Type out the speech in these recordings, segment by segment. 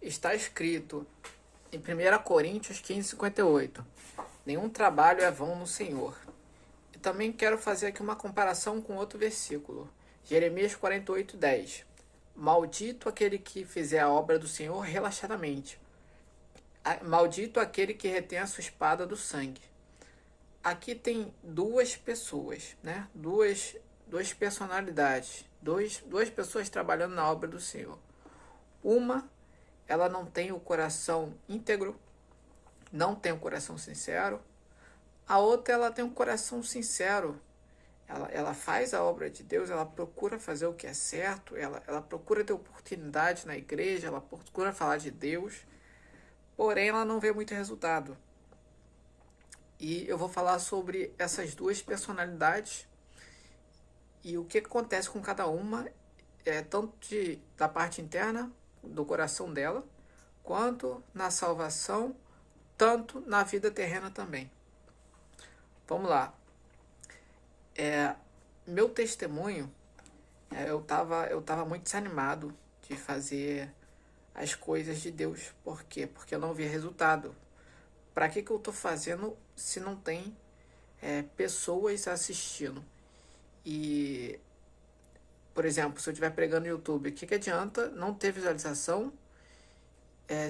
está escrito em 1 Coríntios 15:58, nenhum trabalho é vão no Senhor. E também quero fazer aqui uma comparação com outro versículo, Jeremias 48:10, maldito aquele que fizer a obra do Senhor relaxadamente, maldito aquele que retém a sua espada do sangue. Aqui tem duas pessoas, né? Duas personalidades, duas pessoas trabalhando na obra do Senhor. Uma, ela não tem o coração íntegro, não tem o coração sincero. A outra, ela tem um coração sincero. Ela faz a obra de Deus, ela procura fazer o que é certo, ela procura ter oportunidade na igreja, ela procura falar de Deus, porém ela não vê muito resultado. E eu vou falar sobre essas duas personalidades e o que acontece com cada uma, tanto da parte interna do coração dela, quanto na salvação, tanto na vida terrena também. Vamos lá. Meu testemunho, eu tava muito desanimado de fazer as coisas de Deus. Por quê? Porque eu não via resultado. Para que eu estou fazendo se não tem pessoas assistindo? E, por exemplo, se eu estiver pregando no YouTube, o que adianta não ter visualização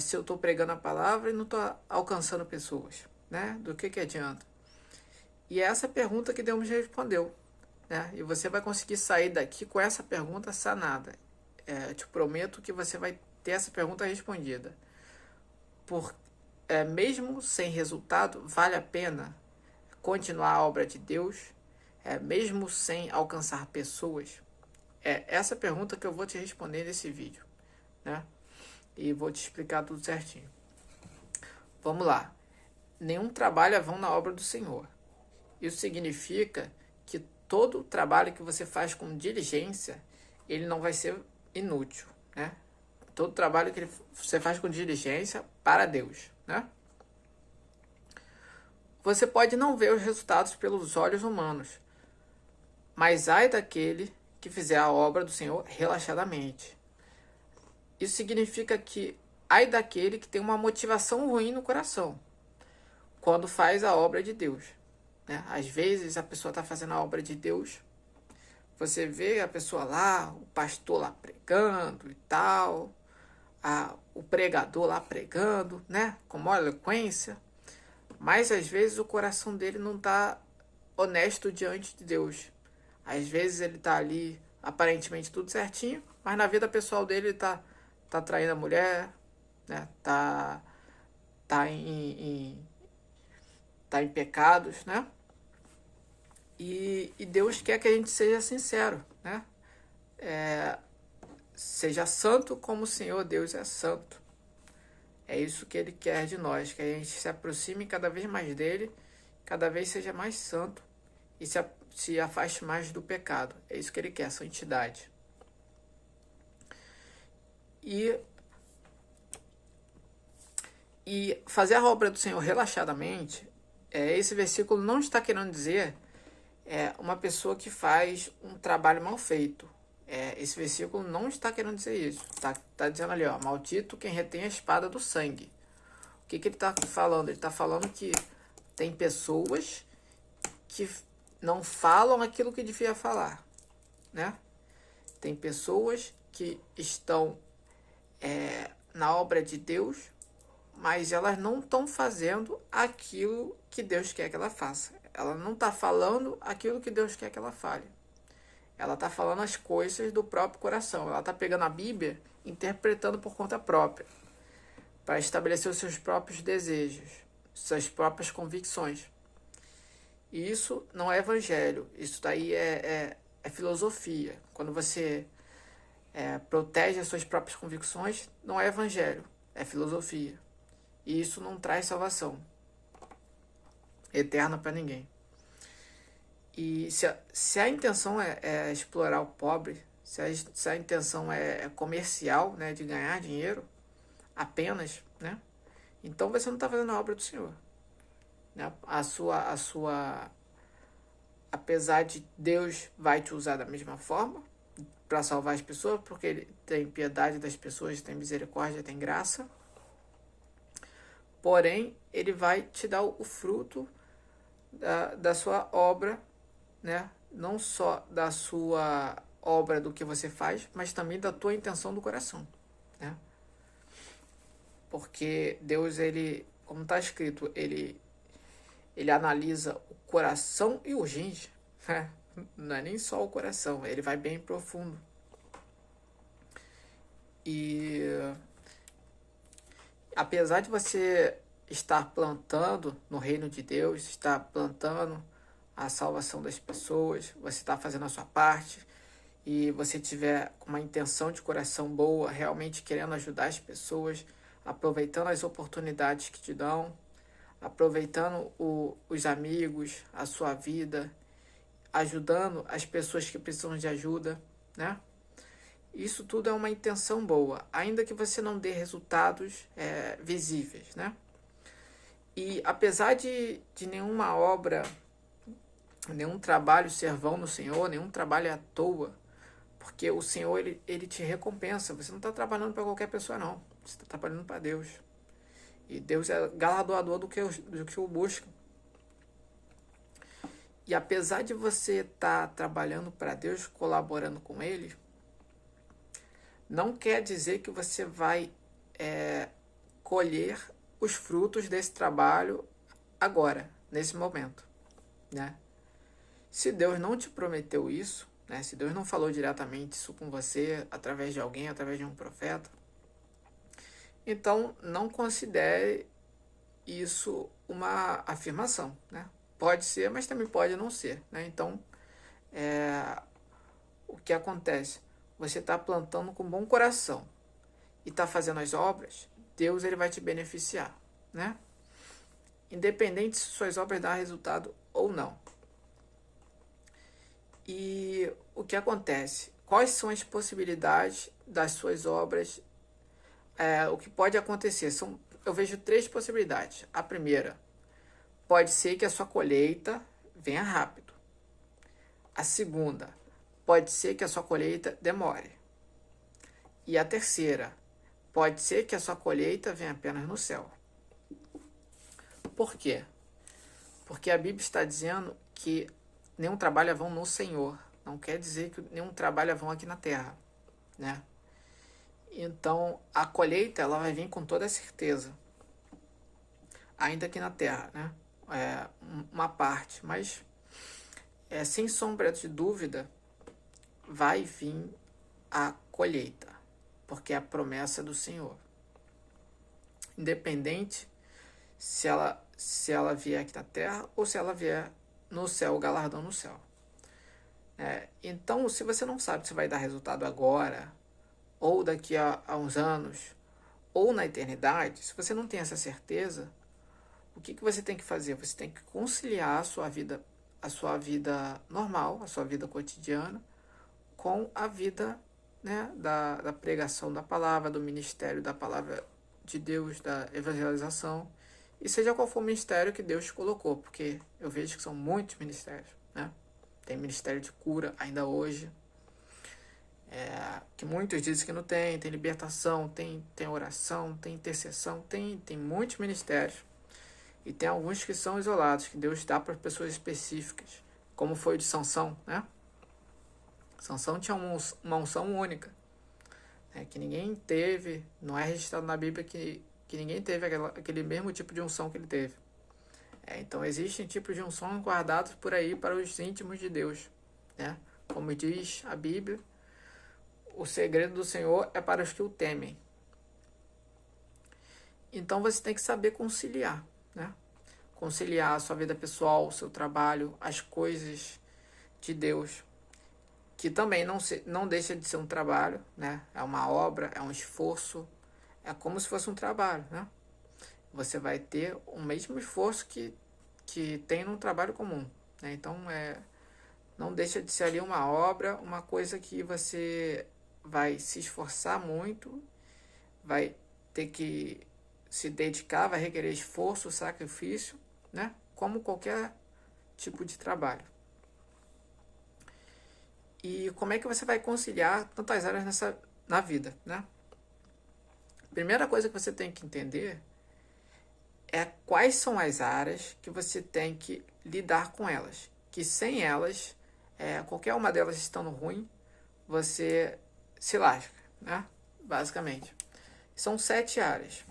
se eu estou pregando a palavra e não estou alcançando pessoas? Né? Do que adianta? E é essa pergunta que Deus me respondeu. Né? E você vai conseguir sair daqui com essa pergunta sanada. Eu te prometo que você vai ter essa pergunta respondida. Mesmo sem resultado, vale a pena continuar a obra de Deus, mesmo sem alcançar pessoas? É essa pergunta que eu vou te responder nesse vídeo, né? E vou te explicar tudo certinho. Vamos lá. Nenhum trabalho é vão na obra do Senhor. Isso significa que todo o trabalho que você faz com diligência, ele não vai ser inútil, né? Todo trabalho que você faz com diligência para Deus, né? Você pode não ver os resultados pelos olhos humanos, mas ai daquele que fizer a obra do Senhor relaxadamente. Isso significa que ai daquele que tem uma motivação ruim no coração quando faz a obra de Deus. Né? Às vezes a pessoa está fazendo a obra de Deus, você vê a pessoa lá, o pastor lá pregando e tal, o pregador lá pregando, né? Com maior eloquência, mas às vezes o coração dele não está honesto diante de Deus. Às vezes ele está ali aparentemente tudo certinho, mas na vida pessoal dele ele tá traindo a mulher, né? Tá em pecados, né? E Deus quer que a gente seja sincero, né? Seja santo como o Senhor Deus é santo. É isso que Ele quer de nós, que a gente se aproxime cada vez mais dEle, cada vez seja mais santo e se afaste mais do pecado. É isso que Ele quer, santidade. E fazer a obra do Senhor relaxadamente, esse versículo não está querendo dizer uma pessoa que faz um trabalho mal feito. Esse versículo não está querendo dizer isso. Está dizendo ali, ó, maldito quem retém a espada do sangue. O que ele está falando? Ele está falando que tem pessoas que não falam aquilo que devia falar, né? Tem pessoas que estão na obra de Deus, mas elas não estão fazendo aquilo que Deus quer que ela faça. Ela não está falando aquilo que Deus quer que ela fale. Ela está falando as coisas do próprio coração. Ela está pegando a Bíblia, interpretando por conta própria, para estabelecer os seus próprios desejos, suas próprias convicções. E isso não é evangelho. Isso daí é filosofia. Quando você protege as suas próprias convicções, não é evangelho, é filosofia. E isso não traz salvação eterna para ninguém. E se a intenção é explorar o pobre, se a intenção é comercial, né, de ganhar dinheiro apenas, né, então você não está fazendo a obra do Senhor. Né? Apesar de Deus vai te usar da mesma forma para salvar as pessoas, porque ele tem piedade das pessoas, tem misericórdia, tem graça. Porém, ele vai te dar o fruto da sua obra, né? Não só da sua obra do que você faz, mas também da tua intenção do coração, né? Porque Deus, ele, como está escrito, ele analisa o coração e o rins, né? Não é nem só o coração, ele vai bem profundo. E apesar de você estar plantando no reino de Deus, estar plantando a salvação das pessoas, você está fazendo a sua parte, e você tiver uma intenção de coração boa, realmente querendo ajudar as pessoas, aproveitando as oportunidades que te dão, aproveitando os amigos, a sua vida, ajudando as pessoas que precisam de ajuda, né? Isso tudo é uma intenção boa, ainda que você não dê resultados visíveis, né? E apesar de nenhuma obra, nenhum trabalho ser vão no Senhor, nenhum trabalho é à toa, porque o Senhor, ele te recompensa. Você não está trabalhando para qualquer pessoa, não. Você está trabalhando para Deus. E Deus é galardoador do que o busca. E apesar de você estar trabalhando para Deus, colaborando com Ele, não quer dizer que você vai colher os frutos desse trabalho agora, nesse momento, né? Se Deus não te prometeu isso, né? Se Deus não falou diretamente isso com você, através de alguém, através de um profeta, então não considere isso uma afirmação, né? Pode ser, mas também pode não ser, né? Então, o que acontece? Você está plantando com bom coração e está fazendo as obras, Deus, ele vai te beneficiar, né? Independente se suas obras dão resultado ou não. E o que acontece? Quais são as possibilidades das suas obras? O que pode acontecer? Eu vejo 3 possibilidades. A primeira, pode ser que a sua colheita venha rápido. A segunda, pode ser que a sua colheita demore. E a terceira, pode ser que a sua colheita venha apenas no céu. Por quê? Porque a Bíblia está dizendo que nenhum trabalho é vão no Senhor. Não quer dizer que nenhum trabalho é vão aqui na terra, né? Então, a colheita, ela vai vir com toda certeza. Ainda aqui na terra, né? Uma parte, mas sem sombra de dúvida, vai vir a colheita, porque é a promessa do Senhor. Independente se ela vier aqui na terra ou se ela vier no céu, o galardão no céu. Então, se você não sabe se vai dar resultado agora, ou daqui a uns anos, ou na eternidade, se você não tem essa certeza, o que você tem que fazer? Você tem que conciliar a sua vida normal, a sua vida cotidiana, com a vida, né, da pregação da palavra, do ministério da palavra de Deus, da evangelização, e seja qual for o ministério que Deus te colocou, porque eu vejo que são muitos ministérios, né? Tem ministério de cura ainda hoje, que muitos dizem que não tem libertação, tem oração, tem intercessão, tem muitos ministérios. E tem alguns que são isolados, que Deus dá para pessoas específicas, como foi o de Sansão, né? Sansão tinha uma unção única, que ninguém teve, não é registrado na Bíblia que ninguém teve aquele mesmo tipo de unção que ele teve. Então existem tipos de unção guardados por aí para os íntimos de Deus, né? Como diz a Bíblia, o segredo do Senhor é para os que o temem. Então você tem que saber conciliar, né? Conciliar a sua vida pessoal, o seu trabalho, as coisas de Deus, que também não deixa de ser um trabalho, né? É uma obra, é um esforço, é como se fosse um trabalho, né? Você vai ter o mesmo esforço que tem num trabalho comum, né? Então, não deixa de ser ali uma obra, uma coisa que você vai se esforçar muito, vai ter que se dedicar, vai requerer esforço, sacrifício, né? Como qualquer tipo de trabalho. E como é que você vai conciliar tantas áreas na vida, né? Primeira coisa que você tem que entender é quais são as áreas que você tem que lidar com elas. Que sem elas, qualquer uma delas estando ruim, você se lasca, né? Basicamente. São 7 áreas.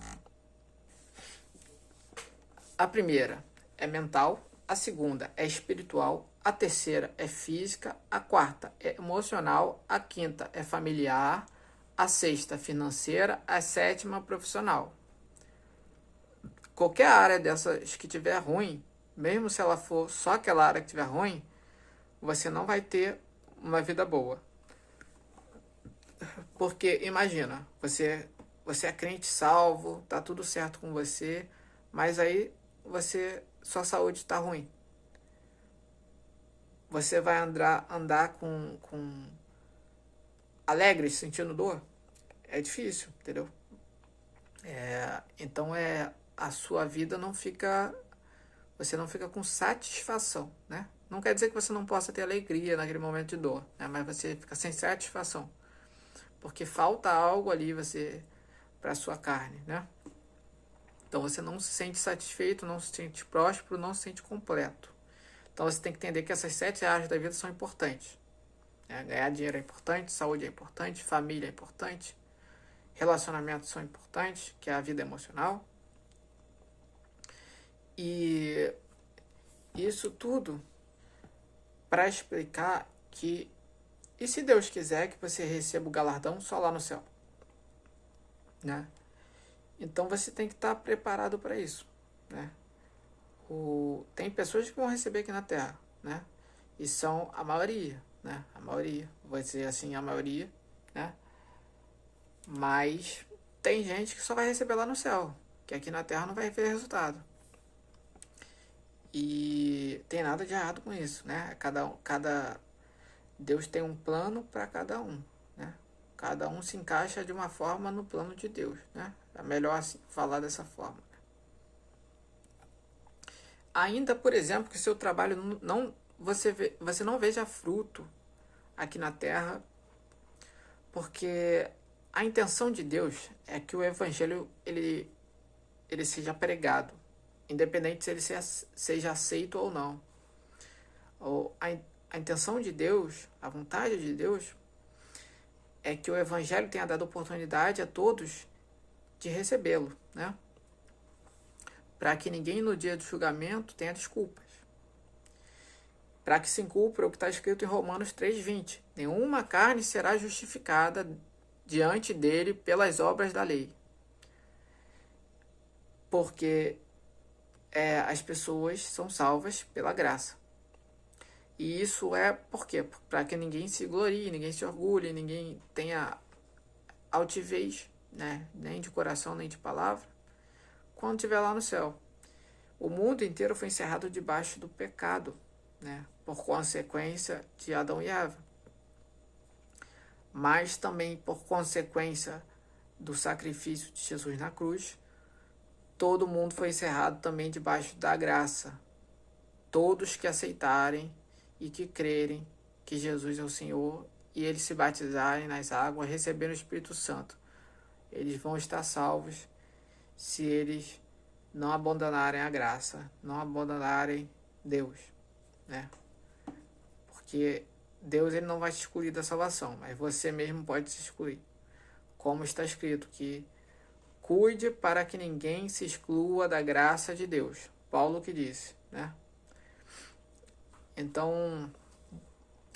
A primeira é mental, a segunda é espiritual, a terceira é física, a quarta é emocional, a quinta é familiar, a sexta financeira, a sétima profissional. Qualquer área dessas que tiver ruim, mesmo se ela for só aquela área que tiver ruim, você não vai ter uma vida boa. Porque imagina, você é crente salvo, tá tudo certo com você, mas aí sua saúde está ruim. Você vai andar com alegre, sentindo dor? É difícil, entendeu? Então a sua vida não fica, você não fica com satisfação, né? Não quer dizer que você não possa ter alegria naquele momento de dor, né? Mas você fica sem satisfação, porque falta algo ali para sua carne, né? Então você não se sente satisfeito, não se sente próspero, não se sente completo. Então você tem que entender que essas 7 áreas da vida são importantes. Ganhar dinheiro é importante, saúde é importante, família é importante, relacionamentos são importantes, que é a vida emocional. E isso tudo para explicar que, e se Deus quiser que você receba o galardão só lá no céu, né? Então você tem que estar preparado para isso, né? Tem pessoas que vão receber aqui na Terra, né? E são a maioria, né? A maioria, vou dizer assim, a maioria, né? Mas tem gente que só vai receber lá no céu, que aqui na Terra não vai ver resultado. E tem nada de errado com isso, né? Deus tem um plano para cada um, né? Cada um se encaixa de uma forma no plano de Deus, né? É melhor assim falar dessa forma. Ainda, por exemplo, que seu trabalho você não veja fruto aqui na Terra, porque a intenção de Deus é que o Evangelho ele seja pregado, independente se ele seja aceito ou não. A intenção de Deus, a vontade de Deus, é que o Evangelho tenha dado oportunidade a todos de recebê-lo, né? Para que ninguém no dia do julgamento tenha desculpas. Para que se cumpra o que está escrito em Romanos 3,20. Nenhuma carne será justificada diante dele pelas obras da lei. Porque as pessoas são salvas pela graça. E isso é por quê? Para que ninguém se glorie, ninguém se orgulhe, ninguém tenha altivez, né? Nem de coração, nem de palavra, quando estiver lá no céu. O mundo inteiro foi encerrado debaixo do pecado, né? Por consequência de Adão e Eva. Mas também por consequência do sacrifício de Jesus na cruz, todo mundo foi encerrado também debaixo da graça. Todos que aceitarem e que crerem que Jesus é o Senhor e eles se batizarem nas águas, receberem o Espírito Santo, eles vão estar salvos se eles não abandonarem a graça, não abandonarem Deus, né? Porque Deus ele não vai te excluir da salvação, mas você mesmo pode se excluir. Como está escrito que cuide para que ninguém se exclua da graça de Deus. Paulo que disse, né? Então,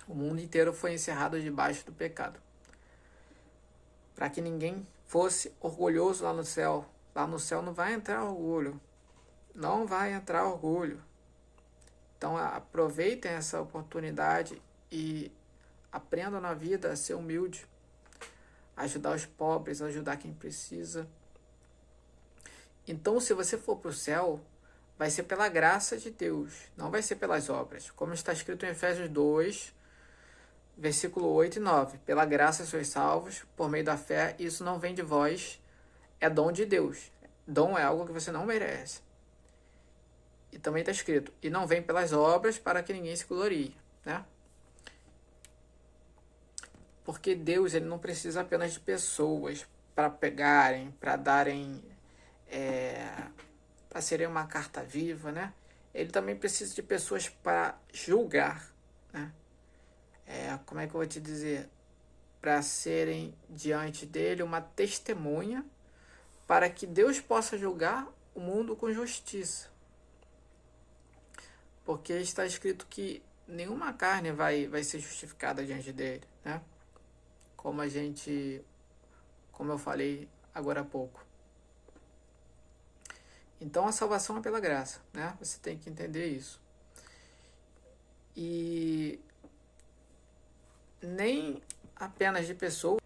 o mundo inteiro foi encerrado debaixo do pecado. Para que ninguém fosse orgulhoso lá no céu. Lá no céu não vai entrar orgulho. Não vai entrar orgulho. Então, aproveitem essa oportunidade e aprendam na vida a ser humilde. Ajudar os pobres, ajudar quem precisa. Então, se você for para o céu, vai ser pela graça de Deus, não vai ser pelas obras. Como está escrito em Efésios 2, versículo 8 e 9. Pela graça sois salvos, por meio da fé, isso não vem de vós, é dom de Deus. Dom é algo que você não merece. E também está escrito, e não vem pelas obras para que ninguém se glorie, né? Porque Deus, ele não precisa apenas de pessoas para pegarem, para darem, para serem uma carta viva, né? Ele também precisa de pessoas para julgar, né? Como é que eu vou te dizer? Para serem diante dele uma testemunha, para que Deus possa julgar o mundo com justiça. Porque está escrito que nenhuma carne vai ser justificada diante dele, né? Como eu falei agora há pouco. Então a salvação é pela graça, né? Você tem que entender isso. E nem apenas de pessoas.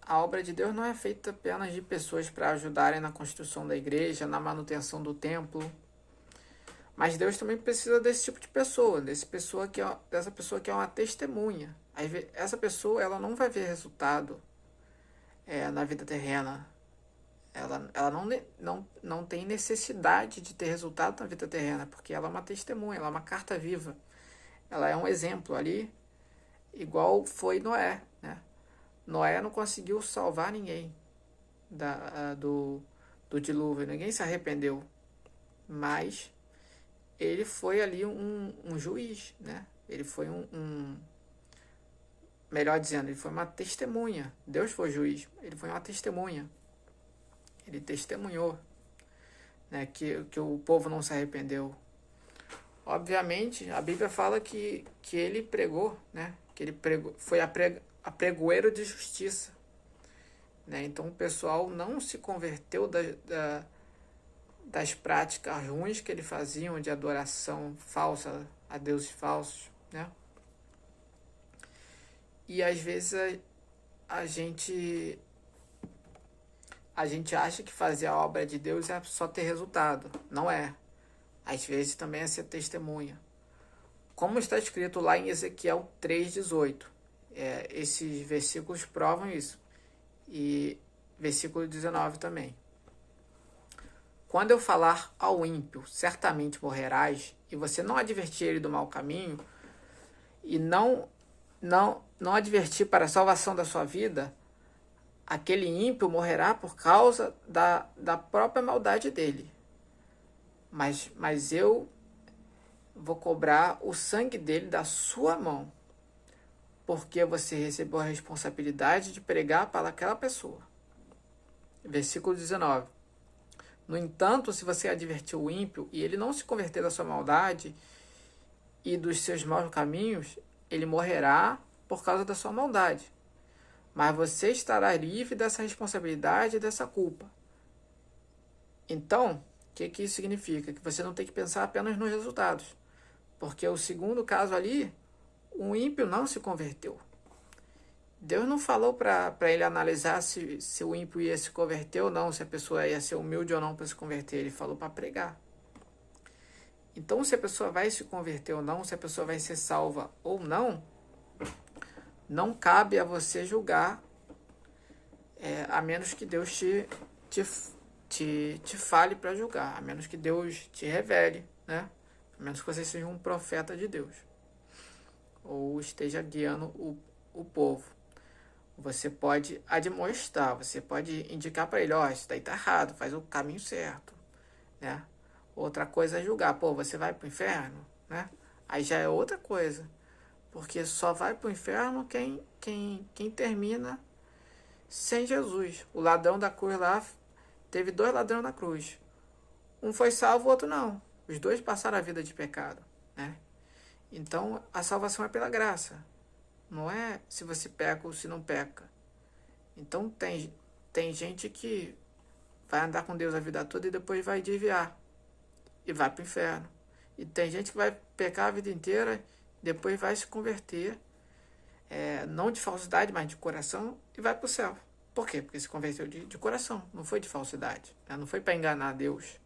A obra de Deus não é feita apenas de pessoas para ajudarem na construção da igreja, na manutenção do templo. Mas Deus também precisa desse tipo de pessoa, dessa pessoa que é uma testemunha. Essa pessoa, ela não vai ver resultado na vida terrena. Ela não tem necessidade de ter resultado na vida terrena, porque ela é uma testemunha, ela é uma carta viva. Ela é um exemplo ali, igual foi Noé, né? Noé não conseguiu salvar ninguém do dilúvio, ninguém se arrependeu, mas ele foi ali um juiz, né? Ele foi melhor dizendo, ele foi uma testemunha. Deus foi juiz, ele foi uma testemunha. Ele testemunhou, né, que o povo não se arrependeu. Obviamente, a Bíblia fala que ele pregou, né? Que ele foi apregoeiro de justiça, né? Então o pessoal não se converteu das práticas ruins que eles faziam de adoração falsa a deuses falsos, né? E às vezes a gente acha que fazer a obra de Deus é só ter resultado. Não é. Às vezes também é ser testemunha. Como está escrito lá em Ezequiel 3,18. Esses versículos provam isso. E versículo 19 também. Quando eu falar ao ímpio, certamente morrerás, e você não advertir ele do mau caminho, e não advertir para a salvação da sua vida, aquele ímpio morrerá por causa da própria maldade dele. Mas eu vou cobrar o sangue dele da sua mão, porque você recebeu a responsabilidade de pregar para aquela pessoa. Versículo 19. No entanto, se você advertir o ímpio e ele não se converter da sua maldade e dos seus maus caminhos, ele morrerá por causa da sua maldade. Mas você estará livre dessa responsabilidade e dessa culpa. Então, o que isso significa? Que você não tem que pensar apenas nos resultados. Porque o segundo caso ali, o ímpio não se converteu. Deus não falou para ele analisar se o ímpio ia se converter ou não, se a pessoa ia ser humilde ou não para se converter. Ele falou para pregar. Então, se a pessoa vai se converter ou não, se a pessoa vai ser salva ou não, não cabe a você julgar, a menos que Deus te fale para julgar, a menos que Deus te revele, né? A menos que você seja um profeta de Deus, ou esteja guiando o povo. Você pode admoestar, você pode indicar para ele, isso daí tá errado, faz o caminho certo, né? Outra coisa é julgar, você vai pro inferno, né? Aí já é outra coisa, porque só vai pro inferno quem termina sem Jesus. O ladrão da cruz lá, teve 2 ladrões na cruz. Um foi salvo, o outro não. Os 2 passaram a vida de pecado, né? Então, a salvação é pela graça. Não é se você peca ou se não peca. Então, tem gente que vai andar com Deus a vida toda e depois vai desviar. E vai para o inferno. E tem gente que vai pecar a vida inteira, depois vai se converter, não de falsidade, mas de coração, e vai para o céu. Por quê? Porque se converteu de coração, não foi de falsidade, né? Não foi para enganar Deus.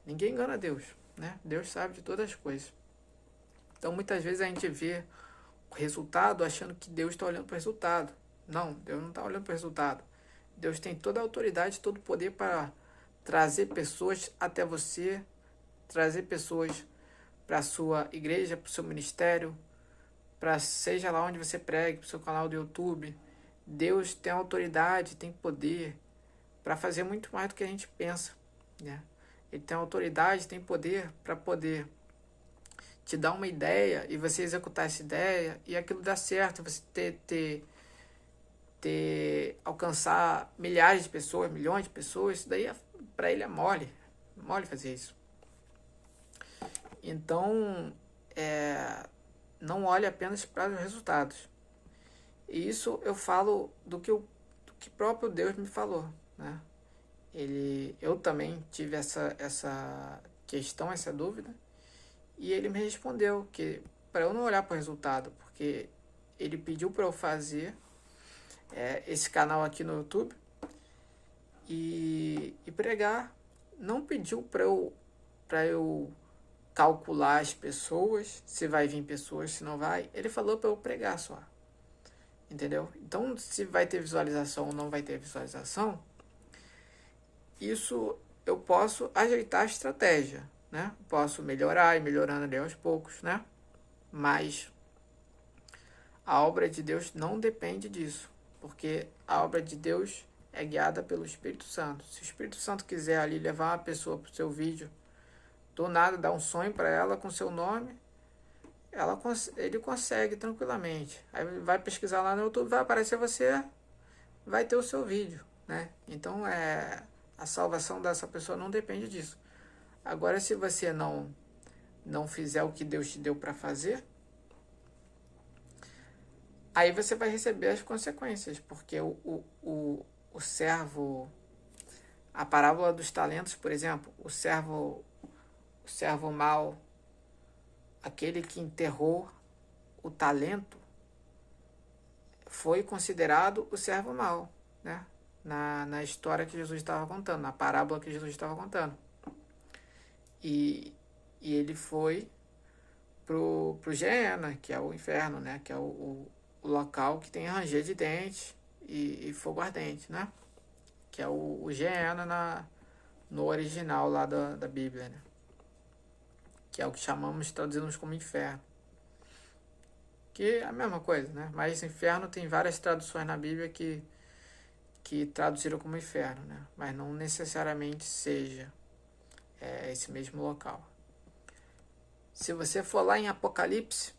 Ninguém engana Deus, né? Deus sabe de todas as coisas. Então, muitas vezes a gente vê o resultado achando que Deus está olhando para o resultado. Não, Deus não está olhando para o resultado. Deus tem toda a autoridade, todo o poder para trazer pessoas até você, trazer pessoas para a sua igreja, para o seu ministério, para seja lá onde você pregue, para o seu canal do YouTube. Deus tem autoridade, tem poder para fazer muito mais do que a gente pensa, né? Ele tem autoridade, tem poder para poder te dar uma ideia e você executar essa ideia e aquilo dar certo, você alcançar milhares de pessoas, milhões de pessoas. Isso daí para ele é mole fazer isso. Então, não olhe apenas para os resultados. E isso eu falo do que próprio Deus me falou, né? Eu também tive essa questão, essa dúvida, e ele me respondeu que para eu não olhar para o resultado, porque ele pediu para eu fazer esse canal aqui no YouTube e pregar. Não pediu para eu calcular as pessoas, se vai vir pessoas, se não vai. Ele falou para eu pregar só. Entendeu? Então, se vai ter visualização ou não vai ter visualização, isso eu posso ajeitar a estratégia, né? Posso melhorar e melhorando ali aos poucos, né? Mas a obra de Deus não depende disso, porque a obra de Deus é guiada pelo Espírito Santo. Se o Espírito Santo quiser ali levar uma pessoa para o seu vídeo, do nada dar um sonho para ela com seu nome, ele consegue tranquilamente. Aí vai pesquisar lá no YouTube, vai aparecer você, vai ter o seu vídeo, né? Então a salvação dessa pessoa não depende disso. Agora, se você não fizer o que Deus te deu para fazer, aí você vai receber as consequências, porque o servo, a parábola dos talentos, por exemplo, o servo mau, aquele que enterrou o talento, foi considerado o servo mau, né? Na história que Jesus estava contando, na parábola que Jesus estava contando. E ele foi pro Geena, que é o inferno, né? Que é o local que tem ranger de dentes e fogo ardente, né? Que é o Geena no original lá da Bíblia, né? Que é o que traduzimos como inferno. Que é a mesma coisa, né? Mas inferno tem várias traduções na Bíblia que traduziram como inferno, né? Mas não necessariamente seja esse mesmo local. Se você for lá em Apocalipse,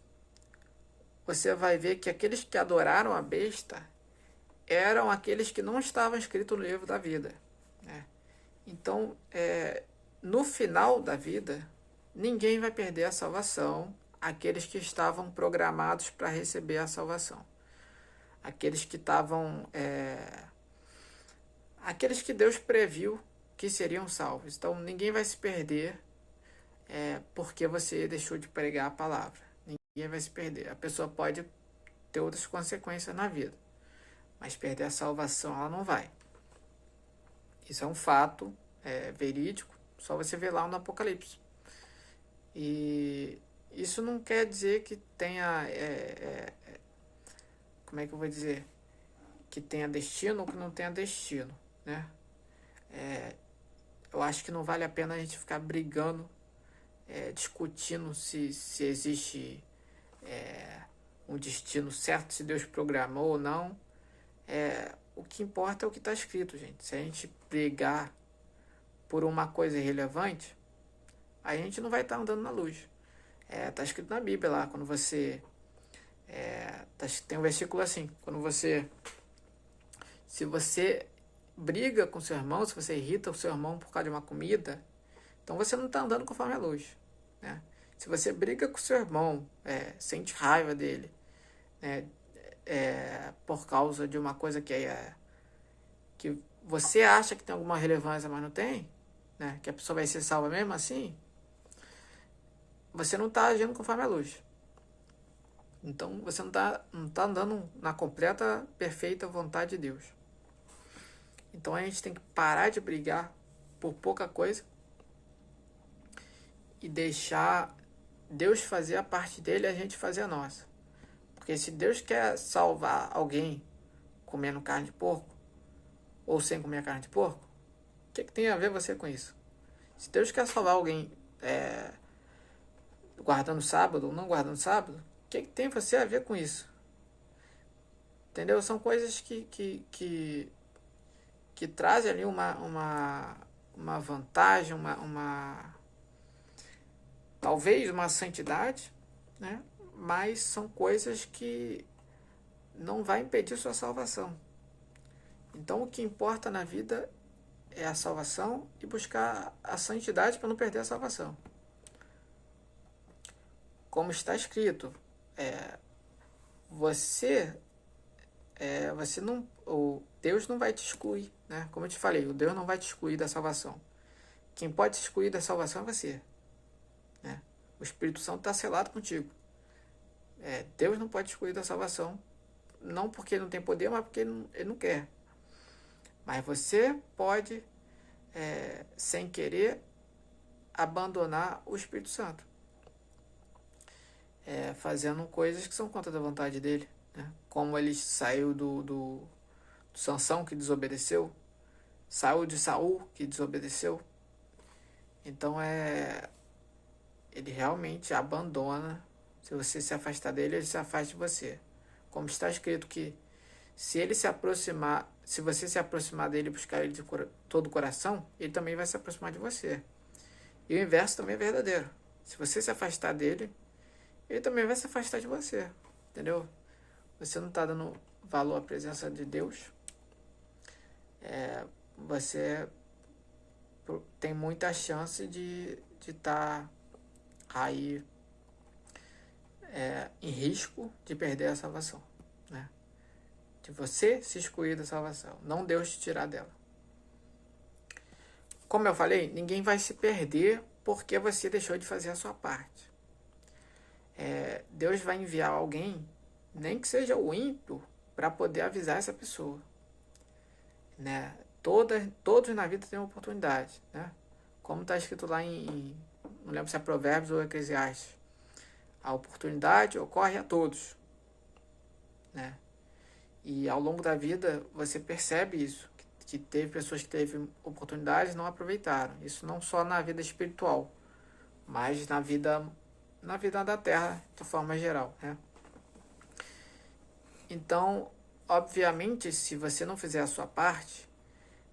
você vai ver que aqueles que adoraram a besta eram aqueles que não estavam escritos no livro da vida, né? Então, no final da vida, ninguém vai perder a salvação, aqueles que estavam programados para receber a salvação. Aqueles que estavam... aqueles que Deus previu que seriam salvos. Então, ninguém vai se perder porque você deixou de pregar a palavra. Ninguém vai se perder. A pessoa pode ter outras consequências na vida, mas perder a salvação ela não vai. Isso é um fato verídico, só você ver lá no Apocalipse. E isso não quer dizer que tenha... como é que eu vou dizer? Que tenha destino ou que não tenha destino, né? Eu acho que não vale a pena a gente ficar brigando, discutindo se existe um destino certo, se Deus programou ou não. O que importa é o que está escrito, gente. Se a gente brigar por uma coisa irrelevante, a gente não vai estar andando na luz. Está escrito na Bíblia lá, quando você... tem um versículo assim, se você briga com seu irmão, se você irrita o seu irmão por causa de uma comida, então você não está andando conforme a luz, né? Se você briga com seu irmão, sente raiva dele, né, por causa de uma coisa que você acha que tem alguma relevância, mas não tem, né, que a pessoa vai ser salva mesmo assim, você não está agindo conforme a luz. Então você não tá andando na completa, perfeita vontade de Deus. Então a gente tem que parar de brigar por pouca coisa e deixar Deus fazer a parte dele e a gente fazer a nossa. Porque se Deus quer salvar alguém comendo carne de porco ou sem comer carne de porco, o que tem a ver você com isso? Se Deus quer salvar alguém guardando sábado ou não guardando sábado, que tem você a ver com isso? Entendeu? São coisas que trazem ali uma vantagem, talvez uma santidade, né? Mas são coisas que não vai impedir sua salvação. Então o que importa na vida é a salvação e buscar a santidade para não perder a salvação. Como está escrito, você não, o Deus não vai te excluir, né? Como eu te falei, o Deus não vai te excluir da salvação. Quem pode te excluir da salvação é você, né? O Espírito Santo está selado contigo. Deus não pode te excluir da salvação, não porque ele não tem poder, mas porque ele não quer. Mas você pode, sem querer, abandonar o Espírito Santo, fazendo coisas que são contra da vontade dele, né? Como ele saiu do Sansão, que desobedeceu, saiu de Saul, que desobedeceu. Então ele realmente abandona. Se você se afastar dele, ele se afasta de você. Como está escrito que se você se aproximar dele e buscar ele de todo o coração, ele também vai se aproximar de você. E o inverso também é verdadeiro. Se você se afastar dele, ele também vai se afastar de você. Entendeu? Você não está dando valor à presença de Deus. Você tem muita chance de estar aí em risco de perder a salvação, né? De você se excluir da salvação, não Deus te tirar dela. Como eu falei, ninguém vai se perder porque você deixou de fazer a sua parte. Deus vai enviar alguém, nem que seja o ímpio, para poder avisar essa pessoa, né? Todos na vida têm uma oportunidade, né? Como está escrito lá não lembro se é Provérbios ou Eclesiastes, a oportunidade ocorre a todos, né? E ao longo da vida você percebe isso, que teve pessoas que teve oportunidades e não aproveitaram. Isso não só na vida espiritual, mas na vida da terra de forma geral, né? Então, obviamente, se você não fizer a sua parte,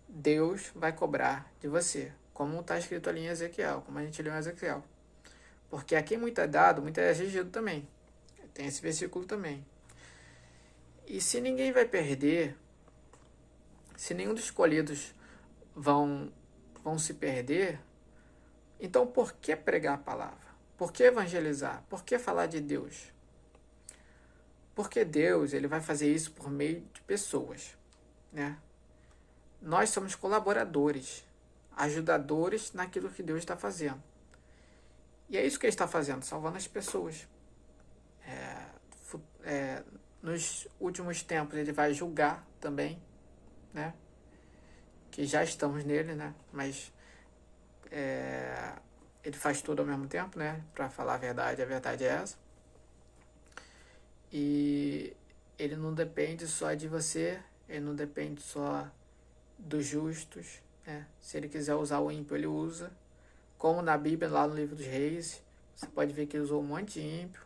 Deus vai cobrar de você, como está escrito ali em Ezequiel, como a gente leu em Ezequiel. Porque a quem muito é dado, muito é exigido também. Tem esse versículo também. E se ninguém vai perder, se nenhum dos escolhidos vão se perder, então por que pregar a palavra? Por que evangelizar? Por que falar de Deus? Porque Deus, ele vai fazer isso por meio de pessoas, né? Nós somos colaboradores, ajudadores naquilo que Deus está fazendo. E é isso que ele está fazendo, salvando as pessoas. Nos últimos tempos ele vai julgar também, né? Que já estamos nele, né? Mas ele faz tudo ao mesmo tempo, né? Para falar a verdade é essa. E ele não depende só de você, ele não depende só dos justos, né? Se ele quiser usar o ímpio, ele usa. Como na Bíblia, lá no livro dos Reis, você pode ver que ele usou um monte de ímpio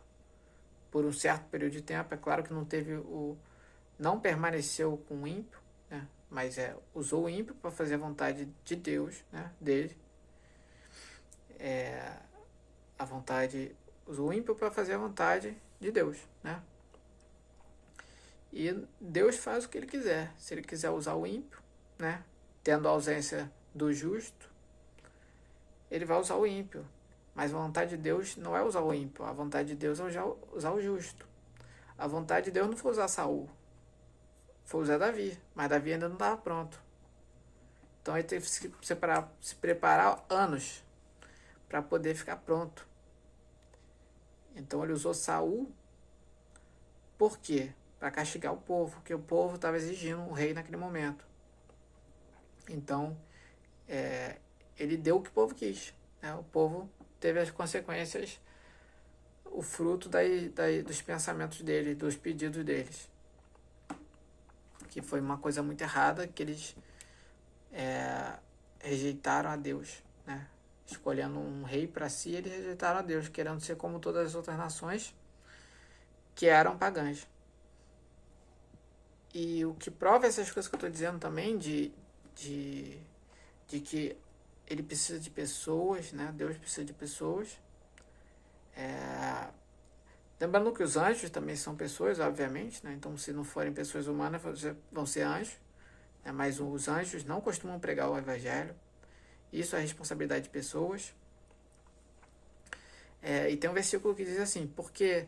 por um certo período de tempo. É claro que não permaneceu com o ímpio, né? Mas usou o ímpio para fazer a vontade de Deus, né? Dele. Usou o ímpio para fazer a vontade de Deus, né? E Deus faz o que ele quiser. Se ele quiser usar o ímpio, né? Tendo a ausência do justo, ele vai usar o ímpio. Mas a vontade de Deus não é usar o ímpio. A vontade de Deus é usar o justo. A vontade de Deus não foi usar Saul. Foi usar Davi. Mas Davi ainda não estava pronto. Então ele teve que se preparar anos para poder ficar pronto. Então ele usou Saul. Por quê? Para castigar o povo. Porque o povo estava exigindo um rei naquele momento. Então ele deu o que o povo quis, né? O povo teve as consequências, o fruto dos pensamentos deles, dos pedidos deles, que foi uma coisa muito errada, que eles rejeitaram a Deus, né? Escolhendo um rei para si, eles rejeitaram a Deus, querendo ser como todas as outras nações, que eram pagãs. E o que prova essas coisas que eu estou dizendo também, de que ele precisa de pessoas, né? Deus precisa de pessoas. Lembrando que os anjos também são pessoas, obviamente, né? Então, se não forem pessoas humanas, vão ser anjos. Né? Mas os anjos não costumam pregar o evangelho. Isso é responsabilidade de pessoas. E tem um versículo que diz assim: porque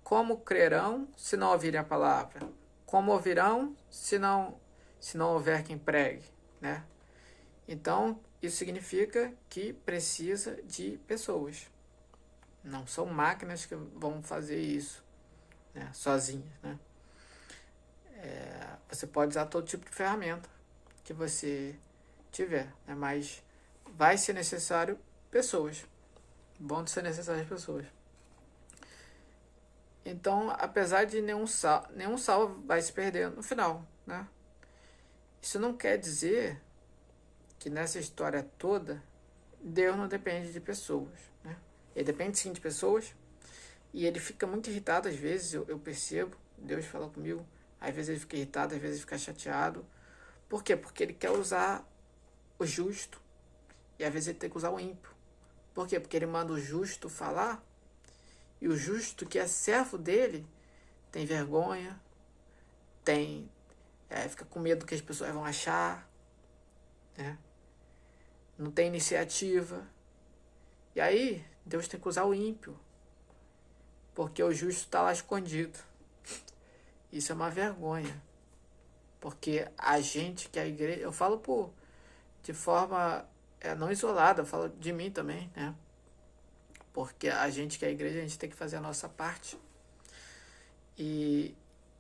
como crerão se não ouvirem a palavra? Como ouvirão se não houver quem pregue? Né? Então, isso significa que precisa de pessoas. Não são máquinas que vão fazer isso, né, sozinhas. Né? Você pode usar todo tipo de ferramenta que você tiver, né? Mas vai ser necessário pessoas. Bom de ser necessárias pessoas. Então, apesar de nenhum salvo vai se perder no final. Né? Isso não quer dizer que nessa história toda Deus não depende de pessoas. Né? Ele depende sim de pessoas. E ele fica muito irritado às vezes, eu percebo. Deus fala comigo. Às vezes ele fica irritado, às vezes ele fica chateado. Por quê? Porque ele quer usar o justo. E às vezes ele tem que usar o ímpio. Por quê? Porque ele manda o justo falar. E o justo, que é servo dele, tem vergonha. Fica com medo do que as pessoas vão achar. Né? Não tem iniciativa. E aí, Deus tem que usar o ímpio. Porque o justo está lá escondido. Isso é uma vergonha. Porque a gente que é a igreja... Eu falo de forma não isolada, eu falo de mim também, né? Porque a gente que é a igreja, a gente tem que fazer a nossa parte. E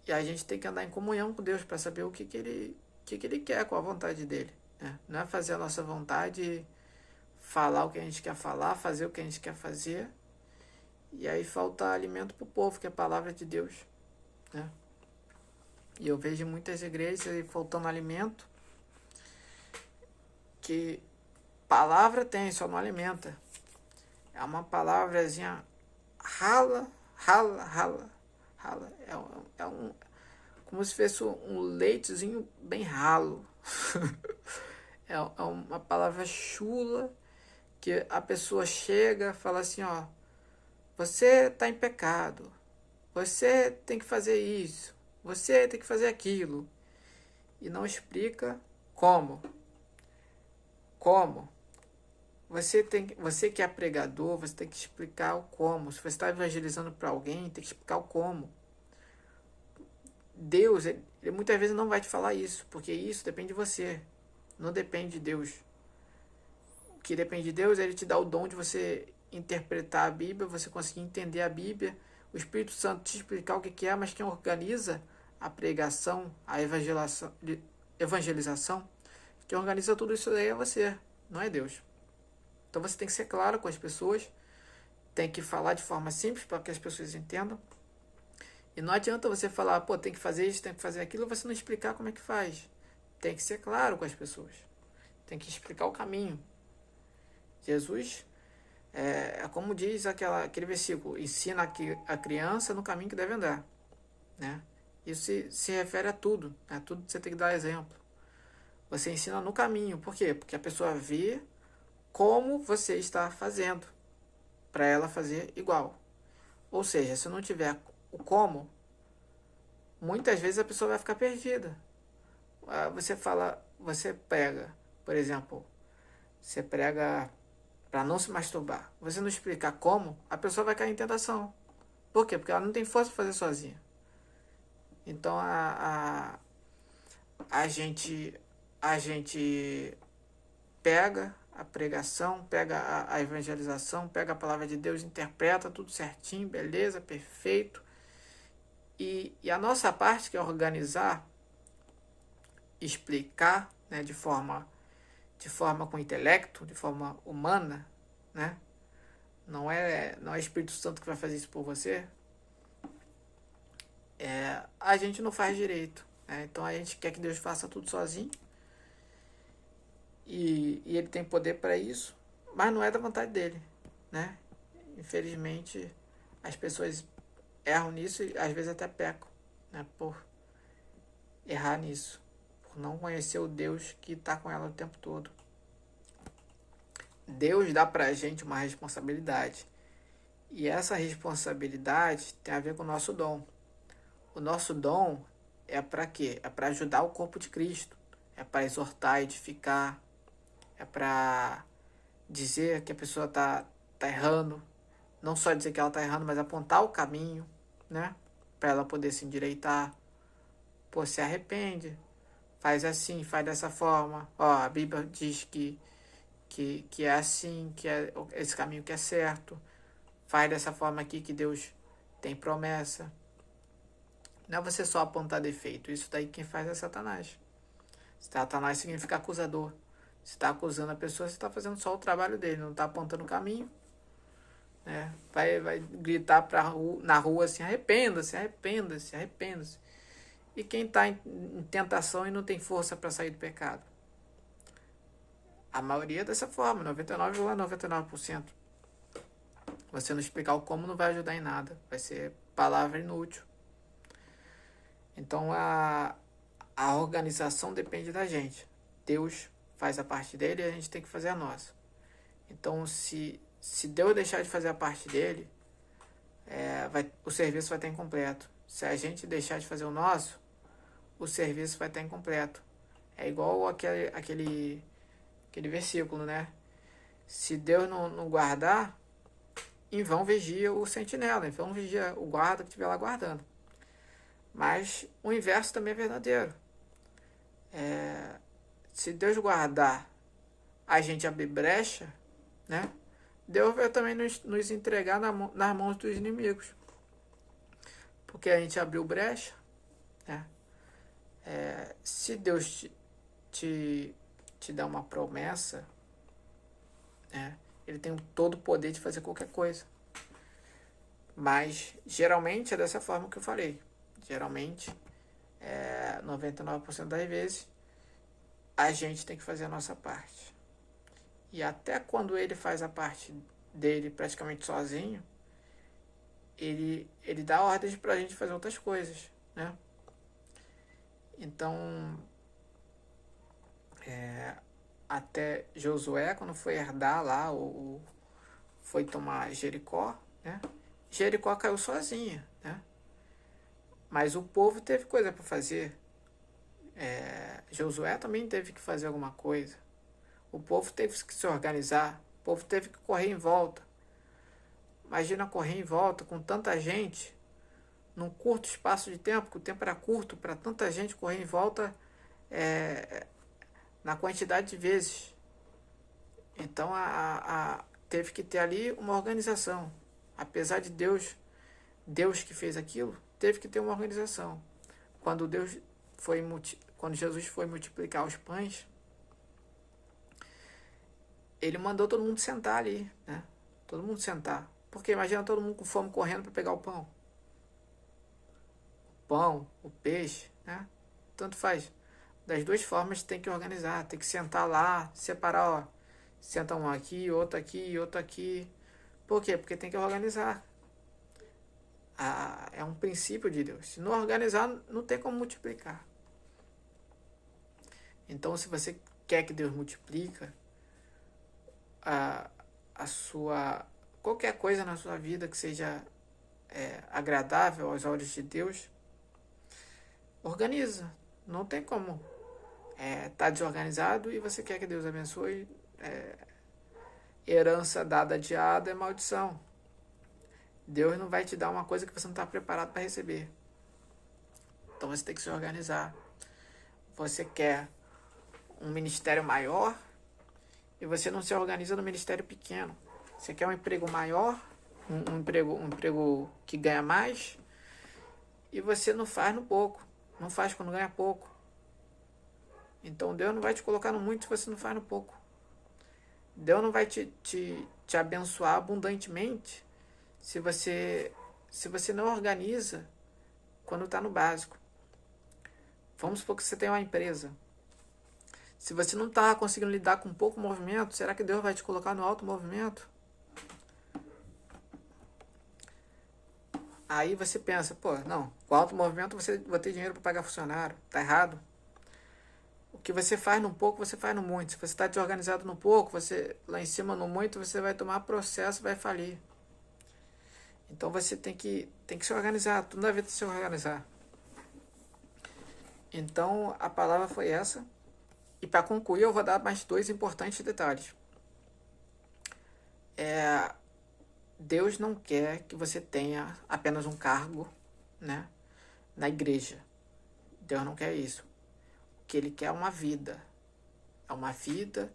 a gente tem que andar em comunhão com Deus para saber o que ele quer, qual a vontade dele. Né? Não é fazer a nossa vontade, falar o que a gente quer falar, fazer o que a gente quer fazer. E aí falta alimento para o povo, que é a palavra de Deus. Né? E eu vejo muitas igrejas faltando alimento, que palavra tem, só não alimenta. É uma palavrazinha rala. Como se fosse um leitezinho bem ralo. É uma palavra chula, que a pessoa chega e fala assim, ó, você está em pecado, você tem que fazer isso, você tem que fazer aquilo. E não explica como. Você que é pregador, você tem que explicar o como. Se você está evangelizando para alguém, tem que explicar o como. Deus, ele muitas vezes não vai te falar isso, porque isso depende de você, não depende de Deus. O que depende de Deus é Ele te dar o dom de você interpretar a Bíblia, você conseguir entender a Bíblia, o Espírito Santo te explicar o que é, mas quem organiza a pregação, a evangelização, quem organiza tudo isso aí é você, não é Deus. Então você tem que ser claro com as pessoas, tem que falar de forma simples para que as pessoas entendam. E não adianta você falar, tem que fazer isso, tem que fazer aquilo, você não explicar como é que faz. Tem que ser claro com as pessoas. Tem que explicar o caminho. Jesus, como diz aquele versículo, ensina a criança no caminho que deve andar. Né? Isso se refere a tudo. Né? Tudo você tem que dar exemplo. Você ensina no caminho. Por quê? Porque a pessoa vê como você está fazendo, para ela fazer igual. Ou seja, se não tiver o como, muitas vezes a pessoa vai ficar perdida. Você prega, por exemplo, você prega para não se masturbar. Você não explicar como, a pessoa vai cair em tentação. Por quê? Porque ela não tem força para fazer sozinha. Então a gente pega a pregação, pega a evangelização, pega a palavra de Deus, interpreta tudo certinho, beleza, perfeito. E a nossa parte, que é organizar, explicar, né, de forma com intelecto, de forma humana, né? Não é Espírito Santo que vai fazer isso por você. A gente não faz direito. Né? Então a gente quer que Deus faça tudo sozinho. E ele tem poder para isso, mas não é da vontade dele. Né? Infelizmente, as pessoas erram nisso e às vezes até pecam, né? Por errar nisso. Por não conhecer o Deus que está com ela o tempo todo. Deus dá pra gente uma responsabilidade. E essa responsabilidade tem a ver com o nosso dom. O nosso dom é para quê? É para ajudar o corpo de Cristo. É para exortar, edificar. É para dizer que a pessoa tá errando. Não só dizer que ela tá errando, mas apontar o caminho, né? Para ela poder se endireitar. Pô, se arrepende. Faz assim, faz dessa forma. Ó, a Bíblia diz que é assim, que é esse caminho que é certo. Faz dessa forma aqui que Deus tem promessa. Não é você só apontar defeito. Isso daí quem faz é Satanás. Satanás significa acusador. Você está acusando a pessoa, você está fazendo só o trabalho dele, não está apontando o caminho. Né? Vai gritar na rua assim, arrependa-se, arrependa-se, arrependa-se. E quem está em tentação e não tem força para sair do pecado? A maioria é dessa forma, 99,99%. Você não explicar o como não vai ajudar em nada. Vai ser palavra inútil. Então a organização depende da gente. Deus faz a parte dele e a gente tem que fazer a nossa. Então se Deus deixar de fazer a parte dele, o serviço vai estar incompleto. Se a gente deixar de fazer o nosso, o serviço vai estar incompleto. É igual aquele versículo, né? Se Deus não guardar, em vão vigia o sentinela, em vão vigia o guarda que estiver lá guardando. Mas o inverso também é verdadeiro. Se Deus guardar, a gente abrir brecha, né? Deus vai também nos entregar nas mãos dos inimigos. Porque a gente abriu brecha, né? Se Deus te dá uma promessa, né? Ele tem todo o poder de fazer qualquer coisa. Mas geralmente é dessa forma que eu falei. Geralmente, 99% das vezes, a gente tem que fazer a nossa parte. E até quando ele faz a parte dele praticamente sozinho, ele dá ordens pra gente fazer outras coisas, né? Então, até Josué, quando foi herdar lá, foi tomar Jericó, né? Jericó caiu sozinha, né? Mas o povo teve coisa para fazer. Josué também teve que fazer alguma coisa. O povo teve que se organizar. O povo teve que correr em volta. Imagina correr em volta com tanta gente, num curto espaço de tempo, que o tempo era curto, para tanta gente correr em volta na quantidade de vezes. Então teve que ter ali uma organização. Apesar de Deus que fez aquilo, teve que ter uma organização. Quando Jesus foi multiplicar os pães, ele mandou todo mundo sentar ali, né? Todo mundo sentar. Porque imagina todo mundo com fome correndo para pegar o pão. O pão, o peixe, né? Tanto faz. Das duas formas tem que organizar, tem que sentar lá, separar, ó. Senta um aqui, outro aqui, outro aqui. Por quê? Porque tem que organizar. É um princípio de Deus. Se não organizar, não tem como multiplicar. Então, se você quer que Deus multiplica qualquer coisa na sua vida que seja agradável aos olhos de Deus, organiza. Não tem como tá desorganizado e você quer que Deus abençoe. Herança dada adiada é maldição. Deus não vai te dar uma coisa que você não está preparado para receber. Então você tem que se organizar. Você quer um ministério maior e você não se organiza no ministério pequeno. Você quer um emprego maior, um emprego que ganha mais, e você não faz no pouco. Não faz quando ganha pouco. Então Deus não vai te colocar no muito se você não faz no pouco. Deus não vai te abençoar abundantemente se você não organiza quando está no básico. Vamos supor que você tem uma empresa. Se você não está conseguindo lidar com pouco movimento, será que Deus vai te colocar no alto movimento? Aí você pensa, pô, não, com alto movimento você vai ter dinheiro para pagar funcionário. Tá errado. O que você faz no pouco, você faz no muito. Se você está desorganizado no pouco, você lá em cima no muito, você vai tomar processo e vai falir. Então você tem que se organizar. Tudo na vida tem que se organizar. Então a palavra foi essa. E para concluir, eu vou dar mais dois importantes detalhes. Deus não quer que você tenha apenas um cargo, né, na igreja. Deus não quer isso. O que Ele quer é uma vida. É uma vida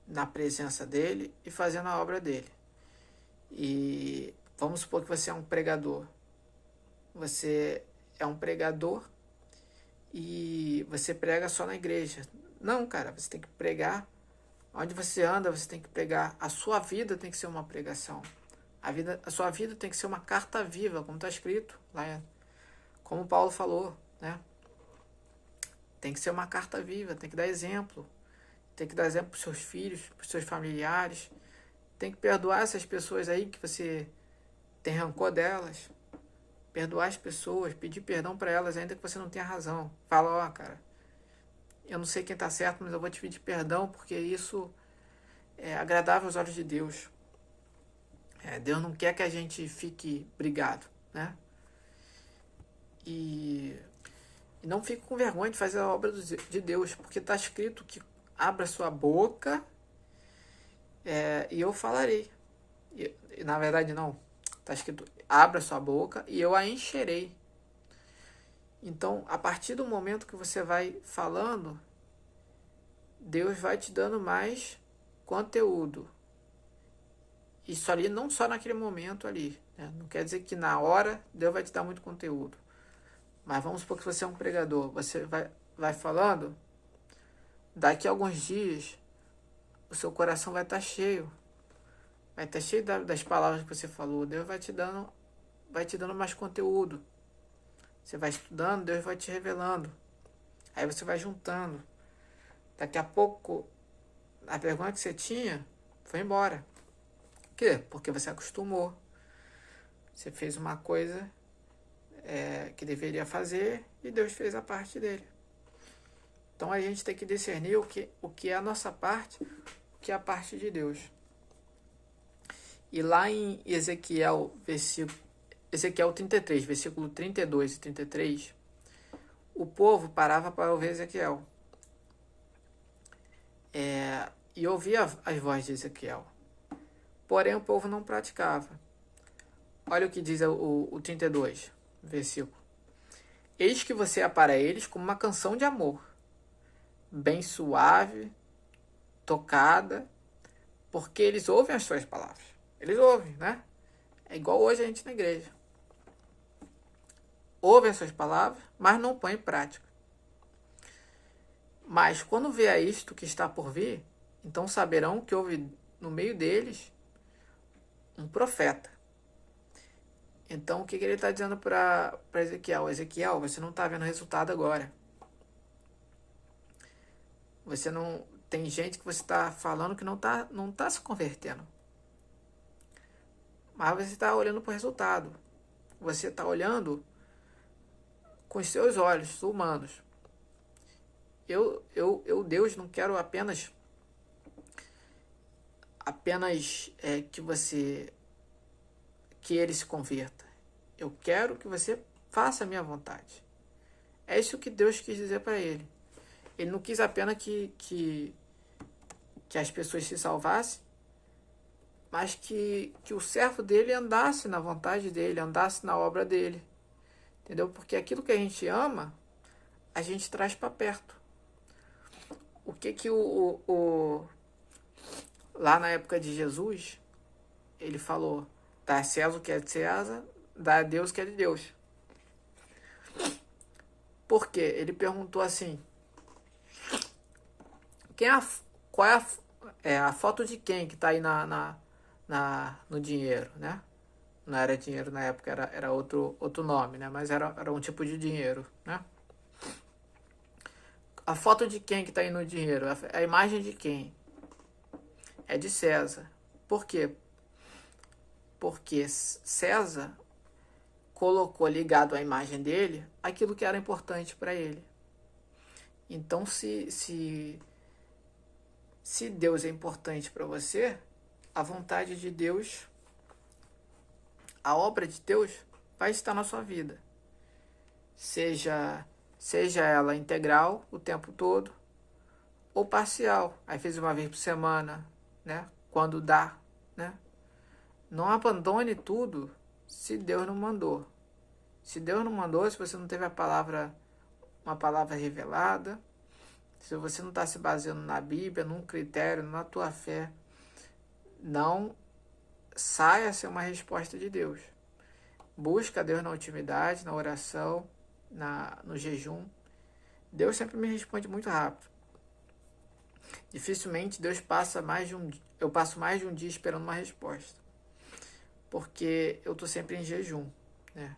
na presença dEle e fazendo a obra dEle. E vamos supor que você é um pregador. Você é um pregador e você prega só na igreja. Não, cara, você tem que pregar onde você anda, você tem que pregar. A sua vida tem que ser uma pregação. A sua vida tem que ser uma carta viva, como está escrito lá, como Paulo falou, né? Tem que ser uma carta viva, tem que dar exemplo. Tem que dar exemplo para os seus filhos, para os seus familiares. Tem que perdoar essas pessoas aí que você tem rancor delas. Perdoar as pessoas, pedir perdão para elas, ainda que você não tenha razão. Fala, ó, cara, eu não sei quem está certo, mas eu vou te pedir perdão, porque isso é agradável aos olhos de Deus. Deus não quer que a gente fique brigado, né? E não fique com vergonha de fazer a obra de Deus, porque está escrito que abra sua boca e eu falarei. E, na verdade, não. Está escrito, abra sua boca e eu a encherei. Então, a partir do momento que você vai falando, Deus vai te dando mais conteúdo. Isso ali, não só naquele momento ali, né? Não quer dizer que na hora Deus vai te dar muito conteúdo. Mas vamos supor que você é um pregador. Você vai falando, daqui a alguns dias, o seu coração vai estar cheio. Vai estar cheio das palavras que você falou. Deus vai te dando mais conteúdo. Você vai estudando, Deus vai te revelando. Aí você vai juntando. Daqui a pouco, a vergonha que você tinha foi embora. Por quê? Porque você acostumou. Você fez uma coisa que deveria fazer e Deus fez a parte dele. Então a gente tem que discernir o que é a nossa parte, o que é a parte de Deus. E lá em Ezequiel 33, versículo 32 e 33, o povo parava para ouvir Ezequiel. E ouvia as vozes de Ezequiel. Porém, o povo não praticava. Olha o que diz o 32, versículo. Eis que você é para eles como uma canção de amor, bem suave, tocada, porque eles ouvem as suas palavras. Eles ouvem, né? É igual hoje a gente na igreja. Ouve as suas palavras, mas não põe em prática. Mas quando vier isto que está por vir, então saberão que houve no meio deles um profeta. Então o que ele está dizendo para Ezequiel? Ezequiel, você não está vendo resultado agora. Você não... Tem gente que você está falando que não tá se convertendo. Mas você está olhando para o resultado. Você está olhando com os seus olhos humanos. Eu, Deus, não quero apenas que ele se converta. Eu quero que você faça a minha vontade. É isso que Deus quis dizer para ele. Ele não quis apenas que as pessoas se salvassem, mas que o servo dele andasse na vontade dele, andasse na obra dele. Entendeu? Porque aquilo que a gente ama, a gente traz para perto. O que lá na época de Jesus, ele falou, dá a César o que é de César, dá a Deus o que é de Deus. Por quê? Ele perguntou assim, qual é a foto de quem que está aí no dinheiro, né? Não era dinheiro na época, era outro nome, né? Mas era um tipo de dinheiro, né? A foto de quem que está aí no dinheiro? A imagem de quem? É de César. Por quê? porque César colocou ligado à imagem dele aquilo que era importante para ele. Então, se Deus é importante para você, a vontade de Deus, a obra de Deus vai estar na sua vida. Seja ela integral o tempo todo ou parcial. Aí fez uma vez por semana, né? Quando dá, né? Não abandone tudo se Deus não mandou. Se Deus não mandou, se você não teve uma palavra revelada, se você não está se baseando na Bíblia, num critério, na tua fé, não saia sem uma resposta de Deus. Busca Deus na intimidade, na oração, no jejum. Deus sempre me responde muito rápido. Dificilmente Deus eu passo mais de um dia esperando uma resposta. Porque eu estou sempre em jejum, né?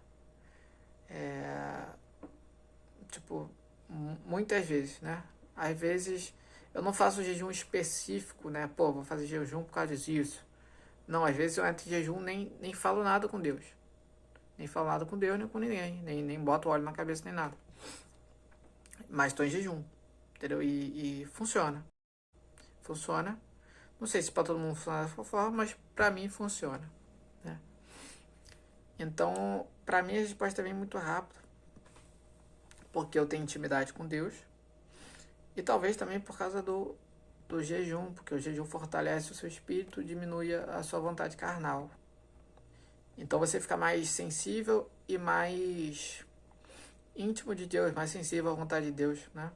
Muitas vezes, né? Às vezes eu não faço jejum específico, né? Pô, vou fazer jejum por causa disso. Não, às vezes eu entro em jejum nem falo nada com Deus. Nem falo nada com Deus, nem com ninguém. Nem boto óleo na cabeça, nem nada. Mas estou em jejum, entendeu? E funciona. Funciona. Não sei se para todo mundo funciona dessa forma, mas para mim funciona, né? Então, para mim a resposta vem muito rápido, porque eu tenho intimidade com Deus, e talvez também por causa do jejum, porque o jejum fortalece o seu espírito, diminui a sua vontade carnal. Então você fica mais sensível e mais íntimo de Deus, mais sensível à vontade de Deus, né?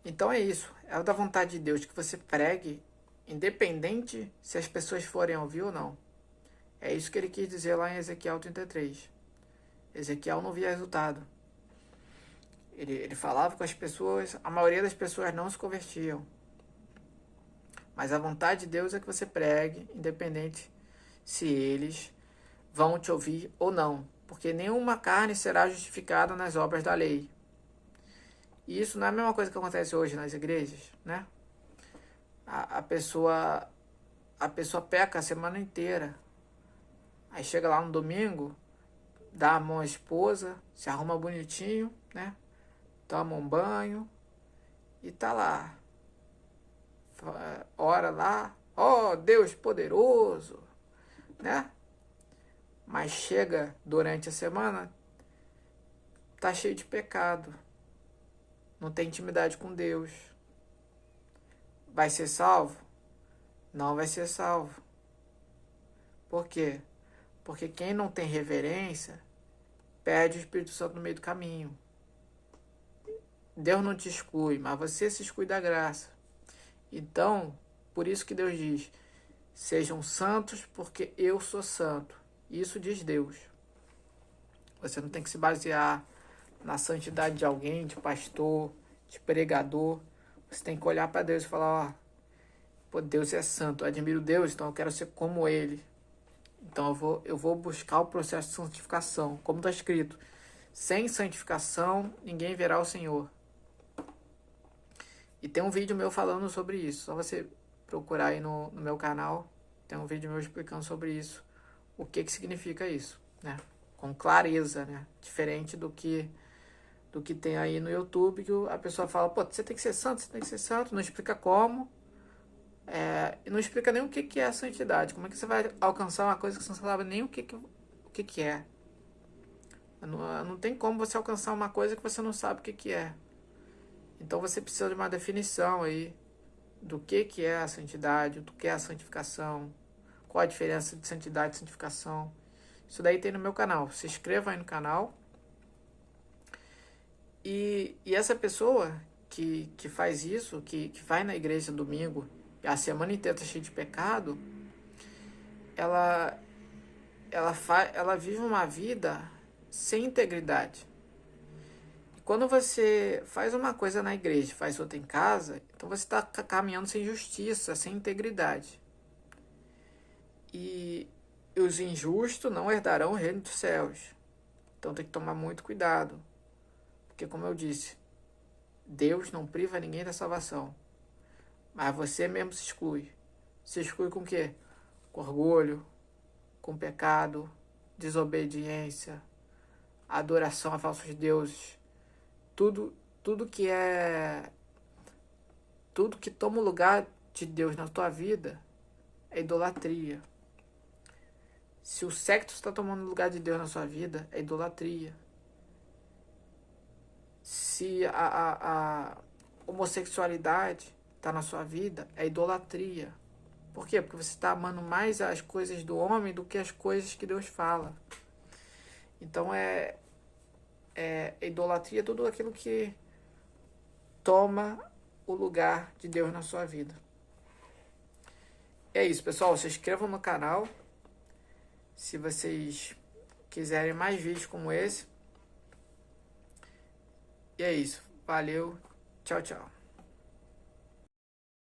Então é isso, é da vontade de Deus que você pregue, independente se as pessoas forem ouvir ou não. É isso que ele quis dizer lá em Ezequiel 33. Ezequiel não via resultado. Ele falava com as pessoas, a maioria das pessoas não se convertiam. Mas a vontade de Deus é que você pregue, independente se eles vão te ouvir ou não. Porque nenhuma carne será justificada nas obras da lei. E isso não é a mesma coisa que acontece hoje nas igrejas, né? A pessoa peca a semana inteira. Aí chega lá no domingo, dá a mão à esposa, se arruma bonitinho, né? Toma um banho e tá lá. Ora lá, ó Deus poderoso, né? Mas chega durante a semana, tá cheio de pecado. Não tem intimidade com Deus. Vai ser salvo? Não vai ser salvo. Por quê? Porque quem não tem reverência perde o Espírito Santo no meio do caminho. Deus não te exclui, mas você se exclui da graça. Então, por isso que Deus diz, sejam santos porque eu sou santo. Isso diz Deus. Você não tem que se basear na santidade de alguém, de pastor, de pregador. Você tem que olhar para Deus e falar, ó, pô, Deus é santo, eu admiro Deus, então eu quero ser como Ele. Então eu vou buscar o processo de santificação, como está escrito. Sem santificação, ninguém verá o Senhor. E tem um vídeo meu falando sobre isso. Só você procurar aí no meu canal. Tem um vídeo meu explicando sobre isso. O que significa isso, né? Com clareza, né? Diferente do que tem aí no YouTube, que a pessoa fala, pô, você tem que ser santo, você tem que ser santo. Não explica como. E não explica nem o que é a santidade. Como é que você vai alcançar uma coisa que você não sabe nem o que é. Não tem como você alcançar uma coisa que você não sabe o que é. Então você precisa de uma definição aí do que é a santidade, do que é a santificação, qual a diferença de santidade e santificação. Isso daí tem no meu canal. Se inscreva aí no canal. E essa pessoa que faz isso, que vai na igreja domingo, a semana inteira está cheia de pecado, ela vive uma vida sem integridade. E quando você faz uma coisa na igreja, faz outra em casa, então você está caminhando sem justiça, sem integridade. E os injustos não herdarão o reino dos céus. Então tem que tomar muito cuidado. Porque, como eu disse, Deus não priva ninguém da salvação. Mas você mesmo se exclui. Se exclui com o quê? com orgulho, com pecado, desobediência, adoração a falsos deuses, tudo que toma o lugar de Deus na tua vida é idolatria. Se o sexo está tomando o lugar de Deus na sua vida, é idolatria. Se a homossexualidade está na sua vida, é idolatria. Por quê? Porque você está amando mais as coisas do homem do que as coisas que Deus fala. Então idolatria tudo aquilo que toma o lugar de Deus na sua vida. É isso, pessoal. Se inscrevam no canal se vocês quiserem mais vídeos como esse. E é isso. Valeu. Tchau, tchau.